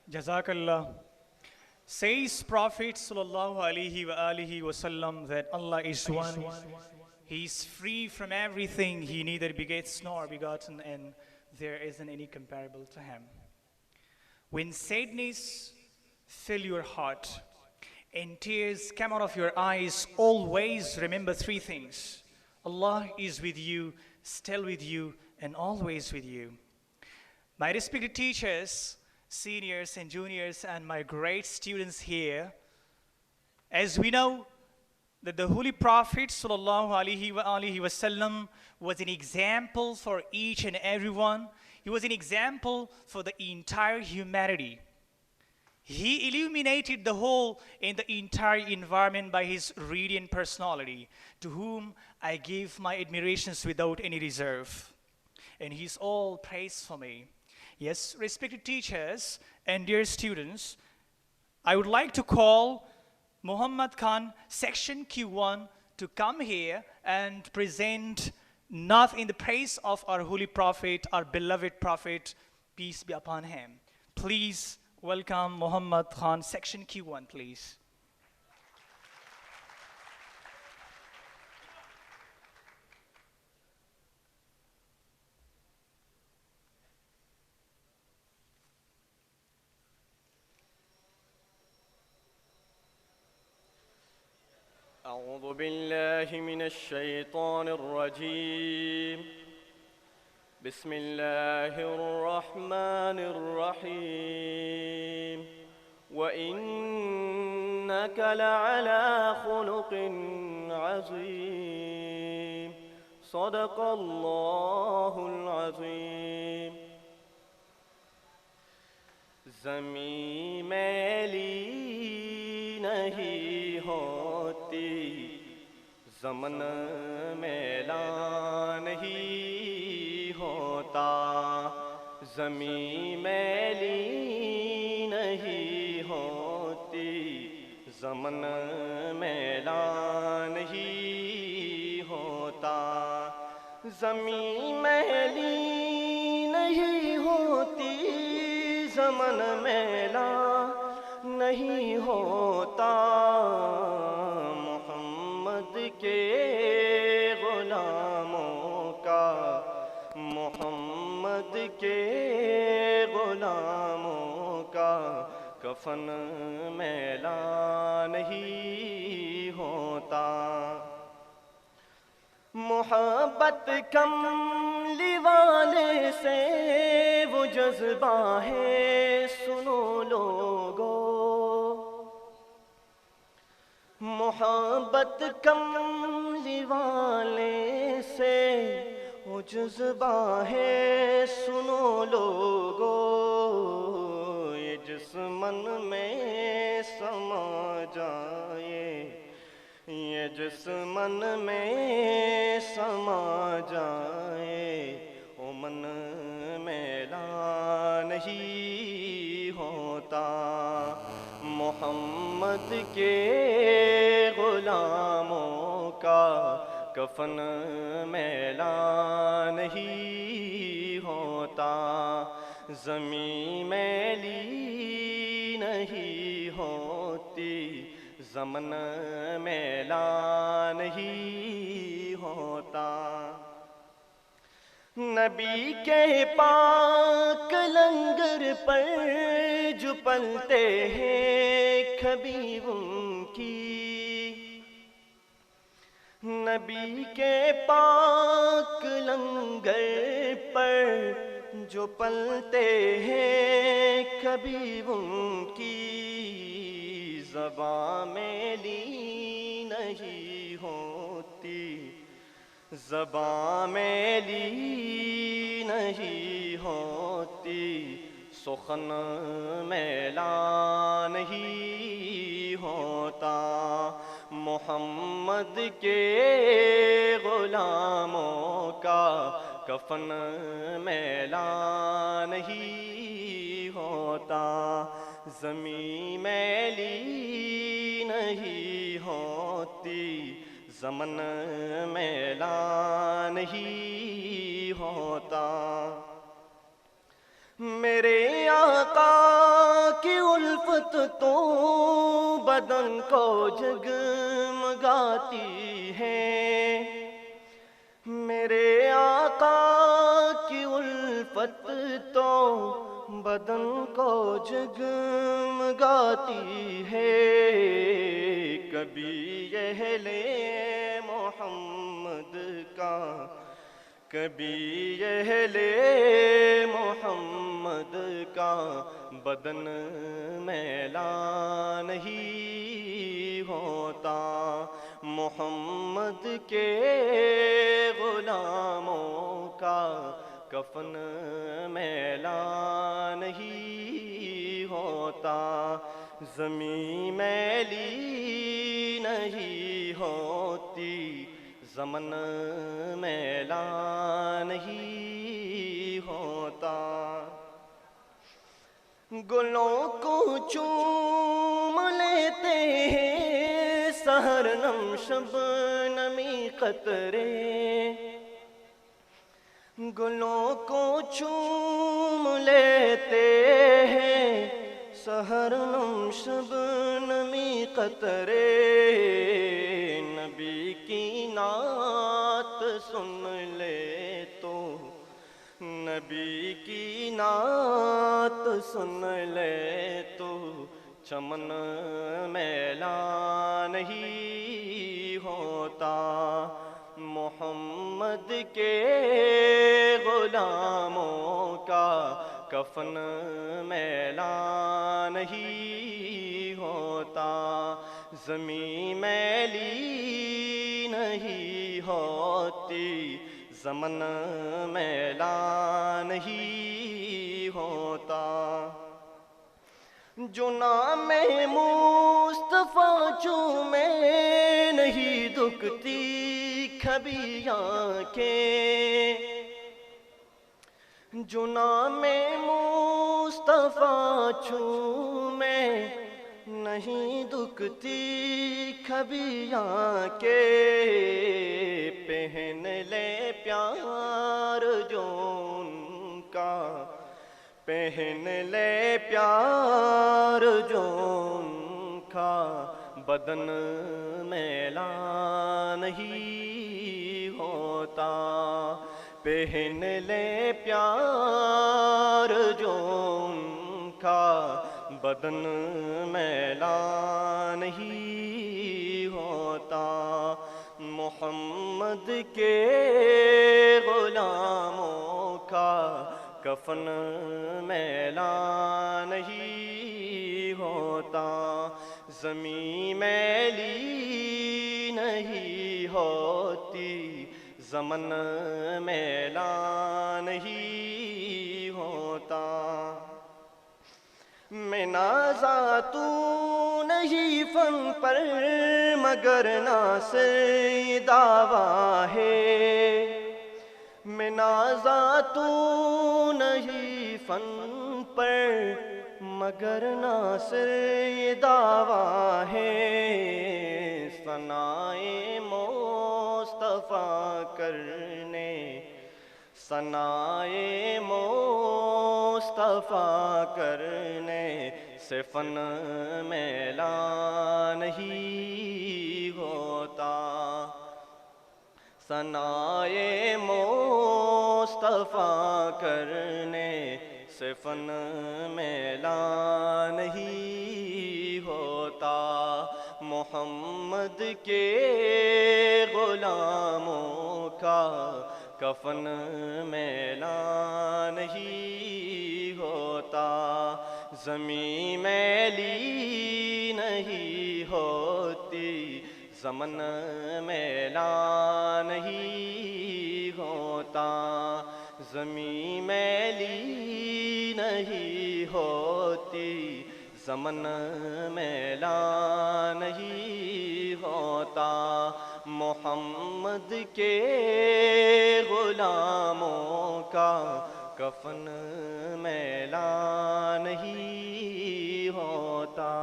Jazakallah. Says Prophet sallallahu alaihi wasallam that Allah is one. He is free from everything. He neither begets nor begotten, and there isn't any comparable to him. When sadness fill your heart and tears come out of your eyes, always remember three things. Allah is with you, still with you, and always with you. My respected teachers, seniors and juniors, and my great students here, as we know that the Holy Prophet sallallahu alaihi wasallam was an example for each and everyone. He was an example for the entire humanity. He illuminated the whole and the entire environment by his radiant personality, to whom I give my admirations without any reserve. And he's all praise for me. Yes, respected teachers and dear students, I would like to call Muhammad Khan, Section Q1, to come here and present not in the praise of our Holy Prophet, our beloved Prophet, peace be upon him. Please welcome Muhammad Khan, Section Q1, please. أعوذ بالله من الشيطان الرجيم بسم الله الرحمن الرحيم وإنك لعلى خلق عظيم صدق الله العظيم زمین میلی نہیں ہوتی زمن میلا نہیں ہوتا زمین میلی نہیں ہوتی زمن میلا نہیں ہوتا زمین میلی نہیں ہوتی زمن میلا نہیں ہوتا محمد کے غلاموں کا محمد کے غلاموں کا کفن میلا نہیں ہوتا محبت کملی والے سے وہ جذبہ ہے سنو لوگو محبت کملی والے سے وہ جذبہ ہے سنو لوگو یہ جس من میں سما جائے یہ جس من میں سما جائے وہ من میلا نہیں ہوتا محمد کے غلاموں کا کفن میلا نہیں ہوتا زمین میلی نہیں ہوتی زمن میلا نہیں ہوتا نبی کے پاک لنگر پر جو پلتے ہیں کبھی ان کی نبی کے پاک لنگر پر جو پلتے ہیں کبھی ان کی زباں میلی نہیں ہوتی زباں میلی نہیں ہوتی سخن میلا نہیں ہوتا محمد کے غلاموں کا کفن میلا نہیں ہوتا زمین میلی نہیں ہوتی زمن میلا نہیں ہوتا میرے آقا الفت تو بدن کو جگمگاتی ہے، میرے آقا کی الفت تو بدن کو جگمگاتی ہے۔ کبھی اہل محمد کا، کبھی اہل محمد کا بدن میلا نہیں ہوتا، محمد کے غلاموں کا کفن میلا نہیں ہوتا، زمین میلی نہیں ہوتی، زمن میلا نہیں ہوتا۔ گلوں کو چوم لیتے ہیں سحر نم شبنمی قطرے، گلوں کو چوم لیتے ہیں سحر نم شبنمی قطرے، نبی کی نعت سن لے تو، نبی کی نعت سن لے تو چمن میلا نہیں ہوتا، محمد کے غلاموں کا کفن میلا نہیں ہوتا، زمین میلی نہیں ہوتی، زمن میلا نہیں ہوتا۔ جو نام مصطفیٰ چومے نہیں دکھتی کبھی آنکھیں، جو نام مصطفیٰ چومے نہیں دکھتی کبھی آنکھیں، پہن لے پیار جو ان کا، پہن لے پیار جو ان کا بدن میلا نہیں ہوتا، پہن لے پیار جو ان کا بدن میلا نہیں ہوتا، محمد کے غلاموں کا کفن میلا نہیں ہوتا، زمین میلی نہیں ہوتی، زمن میلا نہیں ہوتا۔ میں نازاتو نہیں فن پر مگر ناصر دعویٰ ہے، میں نازاتو نہیں فن پر مگر ناصر دعویٰ ہے، ثنائے مصطفیٰ کرنے، ثنائے مصطفیٰ کرنے سے فن میلا نہیں ہوتا، ثنائے مصطفیٰ کرنے سے فن میلا نہیں ہوتا، محمد کے غلاموں کا کفن میلا نہیں ہوتا، زمین میلی نہیں ہوتی، زمن میلا نہیں ہوتا، زمین میلی نہیں ہوتی، زمن میلا نہیں ہوتا، محمد کے غلاموں کا کفن میلا نہیں ہوتا۔